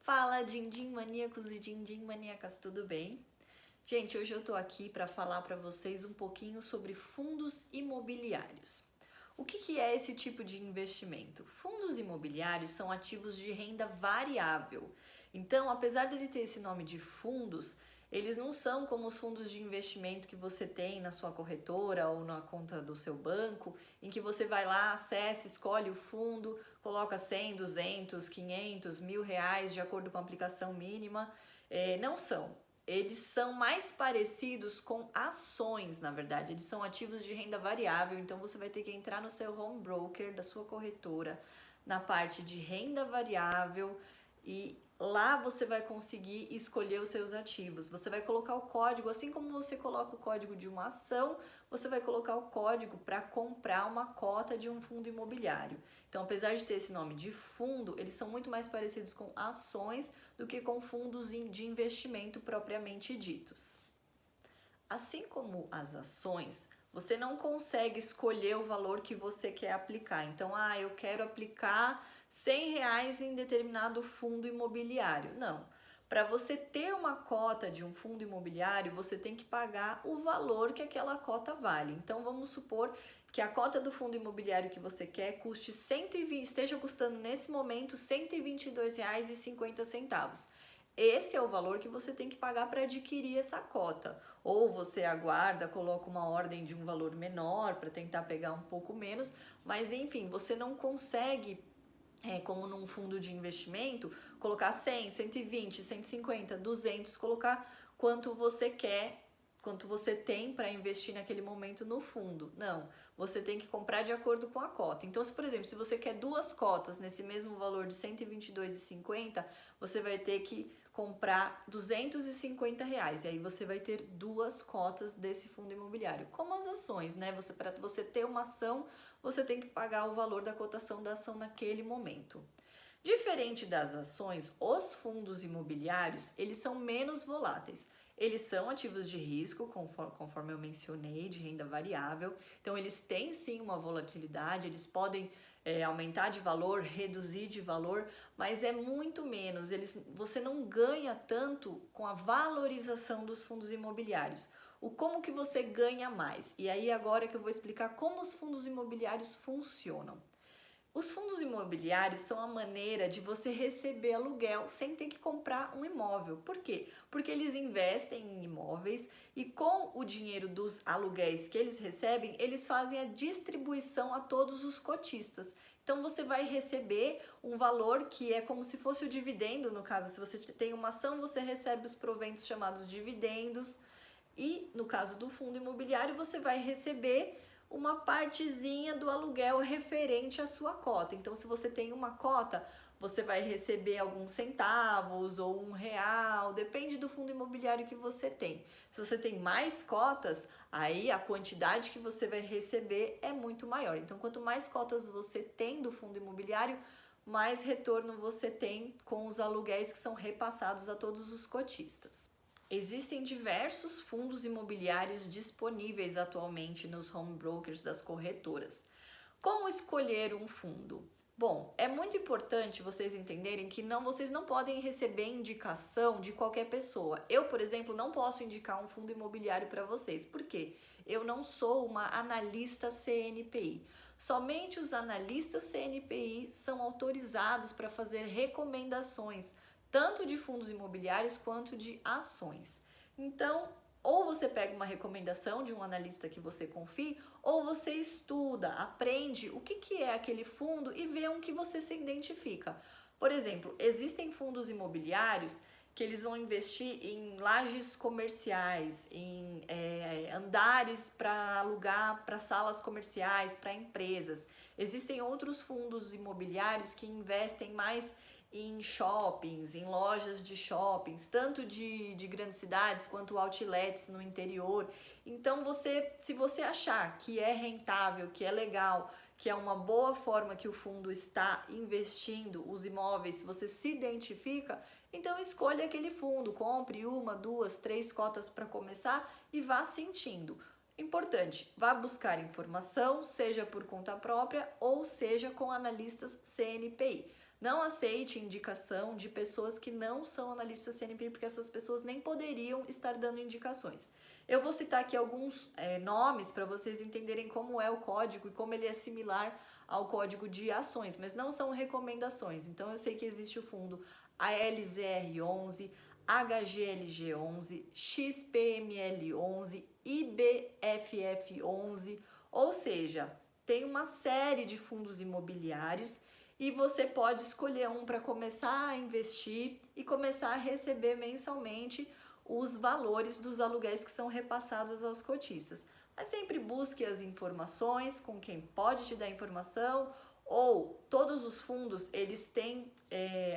Fala, din-din maníacos e din-din maníacas, tudo bem? Gente, hoje eu tô aqui para falar para vocês um pouquinho sobre fundos imobiliários. O que é esse tipo de investimento? Fundos imobiliários são ativos de renda variável. Então, apesar dele ter esse nome de fundos, eles não são como os fundos de investimento que você tem na sua corretora ou na conta do seu banco, em que você vai lá, acessa, escolhe o fundo, coloca 100, 200, 500, R$ 1.000 de acordo com a aplicação mínima. Não são. Eles são mais parecidos com ações, na verdade. Eles são ativos de renda variável, então você vai ter que entrar no seu home broker da sua corretora, na parte de renda variável, e lá você vai conseguir escolher os seus ativos. Você vai colocar o código, assim como você coloca o código de uma ação, você vai colocar o código para comprar uma cota de um fundo imobiliário. Então, apesar de ter esse nome de fundo, eles são muito mais parecidos com ações do que com fundos de investimento propriamente ditos. Assim como as ações, você não consegue escolher o valor que você quer aplicar. Então, eu quero aplicar R$ 100 em determinado fundo imobiliário. Não. Para você ter uma cota de um fundo imobiliário, você tem que pagar o valor que aquela cota vale. Então, vamos supor que a cota do fundo imobiliário que você quer custe 120, esteja custando nesse momento R$ 122,50. Esse é o valor que você tem que pagar para adquirir essa cota. Ou você aguarda, coloca uma ordem de um valor menor para tentar pegar um pouco menos, mas enfim, você não consegue, como num fundo de investimento, colocar 100, 120, 150, 200, colocar quanto você quer, quanto você tem para investir naquele momento no fundo. Não, você tem que comprar de acordo com a cota. Então, por exemplo, se você quer duas cotas nesse mesmo valor de R$ 122,50, você vai ter que comprar R$ 250, e aí você vai ter duas cotas desse fundo imobiliário. Como as ações, né? Para você ter uma ação, você tem que pagar o valor da cotação da ação naquele momento. Diferente das ações, os fundos imobiliários, eles são menos voláteis. Eles são ativos de risco, conforme eu mencionei, de renda variável. Então, eles têm sim uma volatilidade, eles podem aumentar de valor, reduzir de valor, mas é muito menos. Você não ganha tanto com a valorização dos fundos imobiliários. Como que você ganha mais? E aí agora que eu vou explicar como os fundos imobiliários funcionam. Os fundos imobiliários são a maneira de você receber aluguel sem ter que comprar um imóvel. Por quê? Porque eles investem em imóveis e com o dinheiro dos aluguéis que eles recebem, eles fazem a distribuição a todos os cotistas. Então você vai receber um valor que é como se fosse o dividendo, no caso, se você tem uma ação, você recebe os proventos chamados dividendos, e no caso do fundo imobiliário, você vai receber uma partezinha do aluguel referente à sua cota. Então, se você tem uma cota, você vai receber alguns centavos ou R$ 1, depende do fundo imobiliário que você tem. Se você tem mais cotas, aí a quantidade que você vai receber é muito maior. Então, quanto mais cotas você tem do fundo imobiliário, mais retorno você tem com os aluguéis que são repassados a todos os cotistas. Existem diversos fundos imobiliários disponíveis atualmente nos home brokers das corretoras. Como escolher um fundo? Bom, é muito importante vocês entenderem que vocês não podem receber indicação de qualquer pessoa. Eu, por exemplo, não posso indicar um fundo imobiliário para vocês. Por quê? Eu não sou uma analista CNPI. Somente os analistas CNPI são autorizados para fazer recomendações tanto de fundos imobiliários quanto de ações. Então, ou você pega uma recomendação de um analista que você confie, ou você estuda, aprende o que é aquele fundo e vê um que você se identifica. Por exemplo, existem fundos imobiliários que eles vão investir em lajes comerciais, em andares para alugar para salas comerciais, para empresas. Existem outros fundos imobiliários que investem mais em shoppings, em lojas de shoppings, tanto de grandes cidades quanto outlets no interior. Então, se você achar que é rentável, que é legal, que é uma boa forma que o fundo está investindo os imóveis, se você se identifica, então escolha aquele fundo, compre uma, duas, três cotas para começar e vá sentindo. Importante, vá buscar informação, seja por conta própria ou seja com analistas CNPI. Não aceite indicação de pessoas que não são analistas CNPI, porque essas pessoas nem poderiam estar dando indicações. Eu vou citar aqui alguns nomes para vocês entenderem como é o código e como ele é similar ao código de ações, mas não são recomendações. Então eu sei que existe o fundo ALZR11, HGLG11, XPML11, IBFF11, ou seja, tem uma série de fundos imobiliários e você pode escolher um para começar a investir e começar a receber mensalmente os valores dos aluguéis que são repassados aos cotistas. Mas sempre busque as informações com quem pode te dar informação, ou todos os fundos eles têm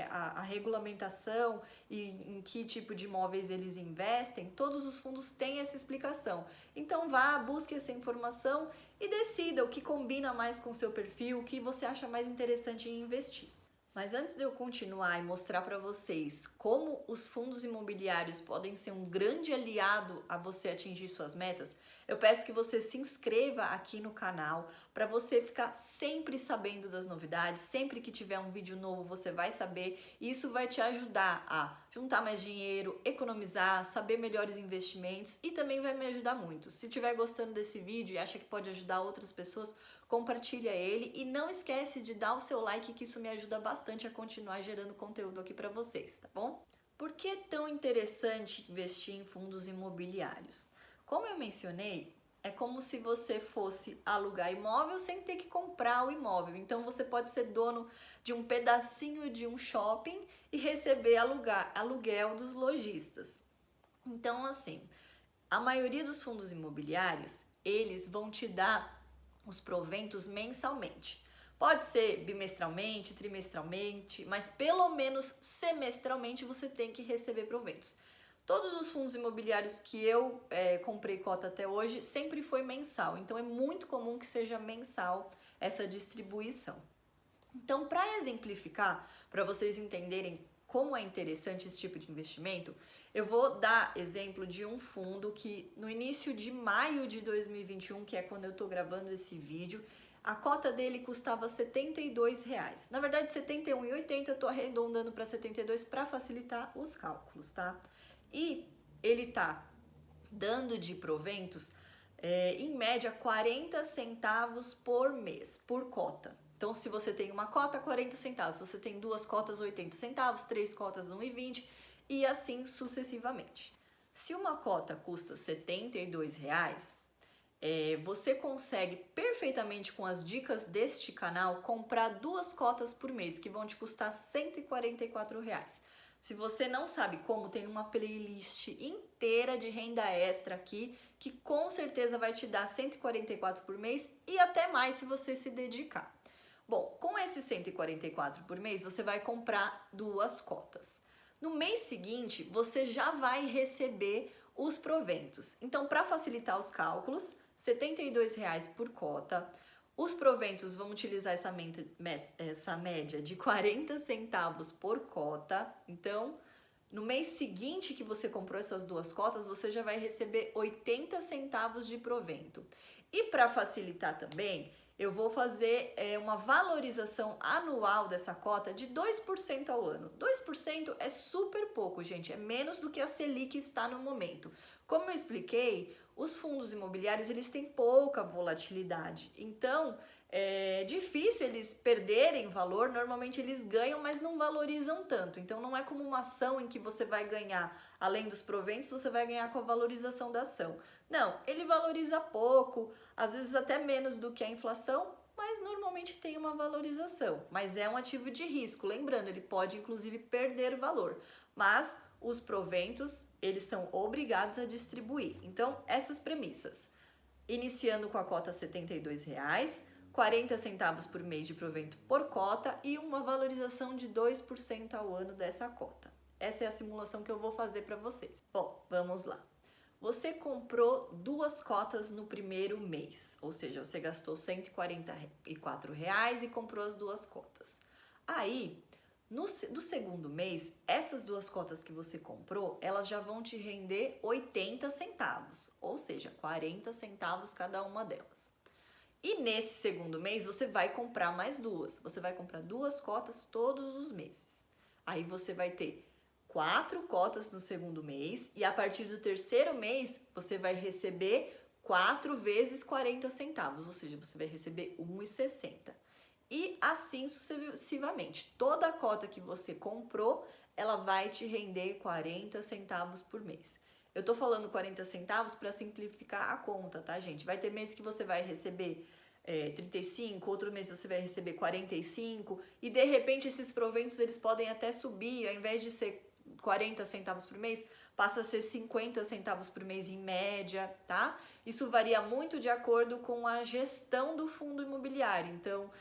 a regulamentação e em que tipo de imóveis eles investem. Todos os fundos têm essa explicação. Então vá, busque essa informação e decida o que combina mais com o seu perfil, o que você acha mais interessante em investir. Mas antes de eu continuar e mostrar para vocês como os fundos imobiliários podem ser um grande aliado a você atingir suas metas, eu peço que você se inscreva aqui no canal para você ficar sempre sabendo das novidades. Sempre que tiver um vídeo novo você vai saber, e isso vai te ajudar a juntar mais dinheiro, economizar, saber melhores investimentos, e também vai me ajudar muito. Se estiver gostando desse vídeo e acha que pode ajudar outras pessoas, compartilha ele e não esquece de dar o seu like, que isso me ajuda bastante a continuar gerando conteúdo aqui para vocês, tá bom? Por que é tão interessante investir em fundos imobiliários? Como eu mencionei, é como se você fosse alugar imóvel sem ter que comprar o imóvel. Então você pode ser dono de um pedacinho de um shopping e receber aluguel dos lojistas. Então, assim, a maioria dos fundos imobiliários, eles vão te dar os proventos mensalmente. Pode ser bimestralmente, trimestralmente, mas pelo menos semestralmente você tem que receber proventos. Todos os fundos imobiliários que eu comprei cota até hoje sempre foi mensal, então é muito comum que seja mensal essa distribuição. Então, para exemplificar, para vocês entenderem como é interessante esse tipo de investimento, eu vou dar exemplo de um fundo que no início de maio de 2021, que é quando eu estou gravando esse vídeo, a cota dele custava R$ 72. Na verdade, R$ 71,80, eu estou arredondando para 72 para facilitar os cálculos, tá? E ele tá dando de proventos, em média, 40 centavos por mês, por cota. Então, se você tem uma cota, 40 centavos. Se você tem duas cotas, 80 centavos, três cotas, 1,20 e assim sucessivamente. Se uma cota custa R$ 72, você consegue perfeitamente, com as dicas deste canal, comprar duas cotas por mês, que vão te custar R$ 144. Se você não sabe como, tem uma playlist inteira de renda extra aqui, que com certeza vai te dar 144 por mês e até mais se você se dedicar. Bom, com esses 144 por mês, você vai comprar duas cotas. No mês seguinte, você já vai receber os proventos. Então, para facilitar os cálculos, R$ 72 por cota. Os proventos vão utilizar essa média de 40 centavos por cota. Então, no mês seguinte que você comprou essas duas cotas, você já vai receber 80 centavos de provento. E para facilitar também, eu vou fazer uma valorização anual dessa cota de 2% ao ano. 2% é super pouco, gente, é menos do que a Selic está no momento. Como eu expliquei, os fundos imobiliários eles têm pouca volatilidade, então é difícil eles perderem valor. Normalmente eles ganham, mas não valorizam tanto. Então não é como uma ação em que você vai ganhar, além dos proventos, você vai ganhar com a valorização da ação. Não, ele valoriza pouco, às vezes até menos do que a inflação, mas normalmente tem uma valorização. Mas é um ativo de risco, lembrando, ele pode inclusive perder valor. Mas os proventos, eles são obrigados a distribuir. Então, essas premissas. Iniciando com a cota R$ 72, 40 centavos por mês de provento por cota e uma valorização de 2% ao ano dessa cota. Essa é a simulação que eu vou fazer para vocês. Bom, vamos lá. Você comprou duas cotas no primeiro mês, ou seja, você gastou R$ 144 e comprou as duas cotas. Aí, do segundo mês, essas duas cotas que você comprou, elas já vão te render 80 centavos, ou seja, 40 centavos cada uma delas. E nesse segundo mês você vai comprar mais duas. Você vai comprar 2 cotas todos os meses. Aí você vai ter 4 cotas no segundo mês e a partir do terceiro mês você vai receber 4 vezes 40 centavos, ou seja, você vai receber 1,60. E assim sucessivamente. Toda a cota que você comprou, ela vai te render 40 centavos por mês. Eu tô falando 40 centavos para simplificar a conta, tá, gente? Vai ter mês que você vai receber 35, outro mês você vai receber 45 e de repente esses proventos eles podem até subir, ao invés de ser 40 centavos por mês, passa a ser 50 centavos por mês em média, tá? Isso varia muito de acordo com a gestão do fundo imobiliário. Então,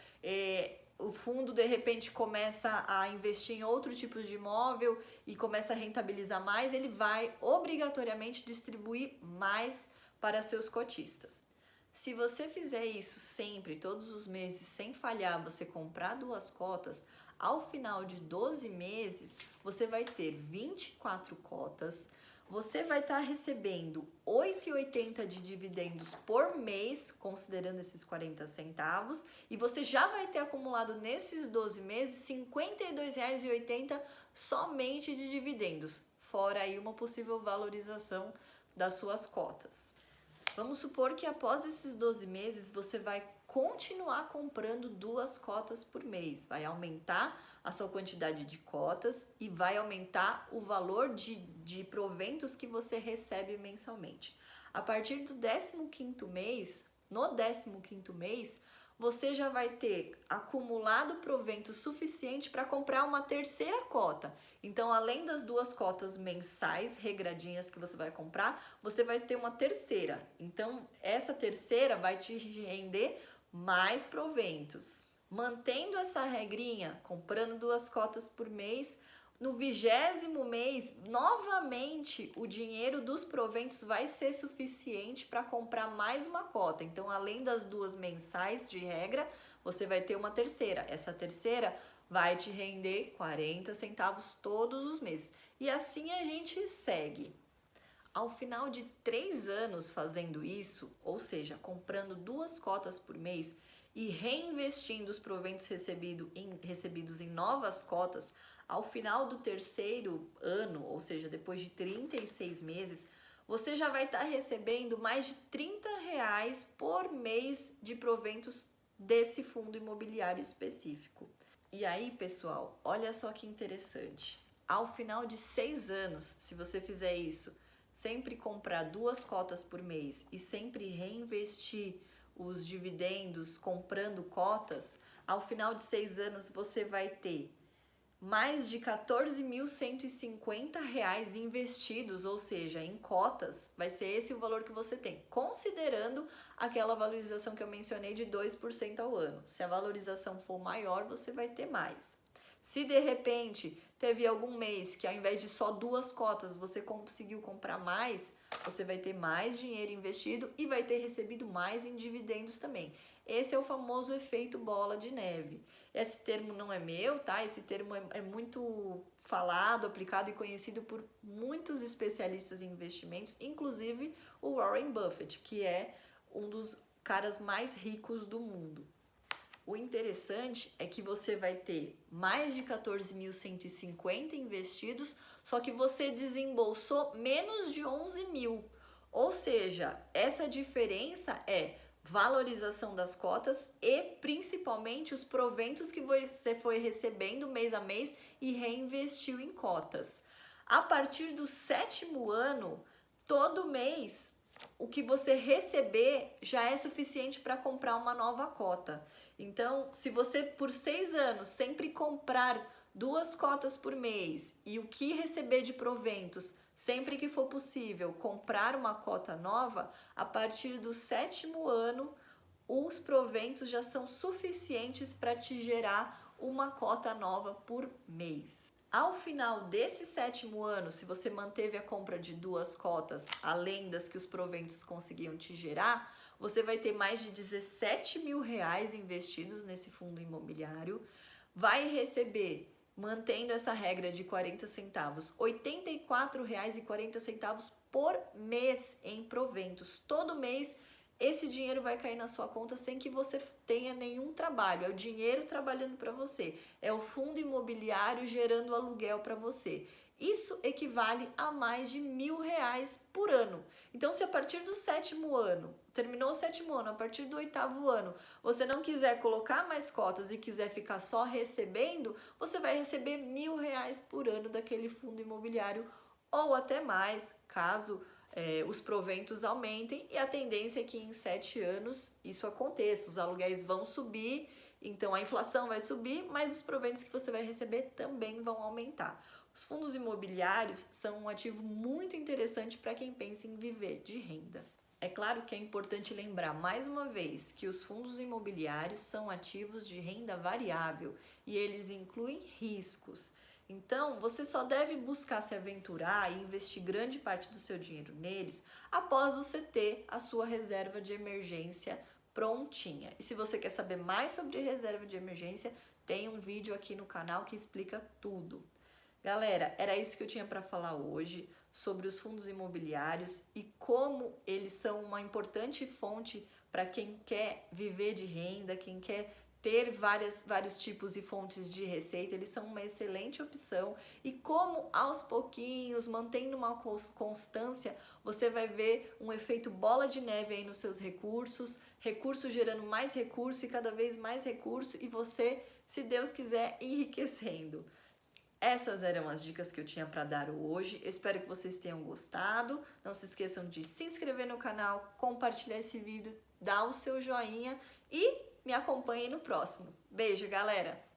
o fundo de repente começa a investir em outro tipo de imóvel e começa a rentabilizar mais, ele vai obrigatoriamente distribuir mais para seus cotistas. Se você fizer isso sempre, todos os meses, sem falhar, você comprar 2 cotas, ao final de 12 meses, você vai ter 24 cotas, você vai estar recebendo R$ 8,80 de dividendos por mês, considerando esses 40 centavos, e você já vai ter acumulado nesses 12 meses R$ 52,80 somente de dividendos, fora aí uma possível valorização das suas cotas. Vamos supor que após esses 12 meses você vai continuar comprando 2 cotas por mês. Vai aumentar a sua quantidade de cotas e vai aumentar o valor de proventos que você recebe mensalmente. A partir do 15º mês, no 15º mês, você já vai ter acumulado provento suficiente para comprar uma terceira cota. Então, além das 2 cotas mensais regradinhas que você vai comprar, você vai ter uma terceira. Então, essa terceira vai te render mais proventos. Mantendo essa regrinha, comprando 2 cotas por mês, no 20º mês, novamente, o dinheiro dos proventos vai ser suficiente para comprar mais uma cota. Então, além das 2 mensais de regra, você vai ter uma terceira. Essa terceira vai te render 40 centavos todos os meses. E assim a gente segue. Ao final de 3 anos fazendo isso, ou seja, comprando 2 cotas por mês e reinvestindo os proventos recebidos em novas cotas, ao final do 3º ano, ou seja, depois de 36 meses, você já vai estar recebendo mais de R$ 30 por mês de proventos desse fundo imobiliário específico. E aí, pessoal, olha só que interessante. Ao final de 6 anos, se você fizer isso, sempre comprar 2 cotas por mês e sempre reinvestir os dividendos comprando cotas, ao final de 6 anos você vai ter mais de R$ 14.150 investidos, ou seja, em cotas, vai ser esse o valor que você tem, considerando aquela valorização que eu mencionei de 2% ao ano. Se a valorização for maior, você vai ter mais. Se de repente teve algum mês que ao invés de só 2 cotas você conseguiu comprar mais, você vai ter mais dinheiro investido e vai ter recebido mais em dividendos também. Esse é o famoso efeito bola de neve. Esse termo não é meu, tá? Esse termo é muito falado, aplicado e conhecido por muitos especialistas em investimentos, inclusive o Warren Buffett, que é um dos caras mais ricos do mundo. O interessante é que você vai ter mais de 14.150 investidos, só que você desembolsou menos de 11 mil. Ou seja, essa diferença é valorização das cotas e principalmente os proventos que você foi recebendo mês a mês e reinvestiu em cotas. A partir do 7º ano, todo mês, o que você receber já é suficiente para comprar uma nova cota. Então, se você por 6 anos sempre comprar 2 cotas por mês e o que receber de proventos sempre que for possível comprar uma cota nova, a partir do 7º ano os proventos já são suficientes para te gerar uma cota nova por mês. Ao final desse 7º ano, se você manteve a compra de 2 cotas, além das que os proventos conseguiam te gerar, você vai ter mais de 17 mil reais investidos nesse fundo imobiliário, vai receber, mantendo essa regra de 40 centavos, R$ 84,40 por mês em proventos. Todo mês esse dinheiro vai cair na sua conta sem que você tenha nenhum trabalho. É o dinheiro trabalhando para você. É o fundo imobiliário gerando aluguel para você. Isso equivale a mais de R$ 1.000 por ano. Então, se a partir do 7º ano, terminou o 7º ano, a partir do 8º ano, você não quiser colocar mais cotas e quiser ficar só recebendo, você vai receber R$ 1.000 por ano daquele fundo imobiliário ou até mais, caso os proventos aumentem, e a tendência é que em 7 anos isso aconteça. Os aluguéis vão subir, então a inflação vai subir, mas os proventos que você vai receber também vão aumentar. Os fundos imobiliários são um ativo muito interessante para quem pensa em viver de renda. É claro que é importante lembrar mais uma vez que os fundos imobiliários são ativos de renda variável e eles incluem riscos. Então, você só deve buscar se aventurar e investir grande parte do seu dinheiro neles após você ter a sua reserva de emergência prontinha. E se você quer saber mais sobre reserva de emergência, tem um vídeo aqui no canal que explica tudo. Galera, era isso que eu tinha para falar hoje sobre os fundos imobiliários e como eles são uma importante fonte para quem quer viver de renda, quem quer ter vários tipos e fontes de receita. Eles são uma excelente opção e como aos pouquinhos, mantendo uma constância, você vai ver um efeito bola de neve aí nos seus recursos, recurso gerando mais recurso e cada vez mais recurso, e você, se Deus quiser, enriquecendo. Essas eram as dicas que eu tinha para dar hoje. Eu espero que vocês tenham gostado. Não se esqueçam de se inscrever no canal, compartilhar esse vídeo, dar o seu joinha e me acompanhem no próximo. Beijo, galera!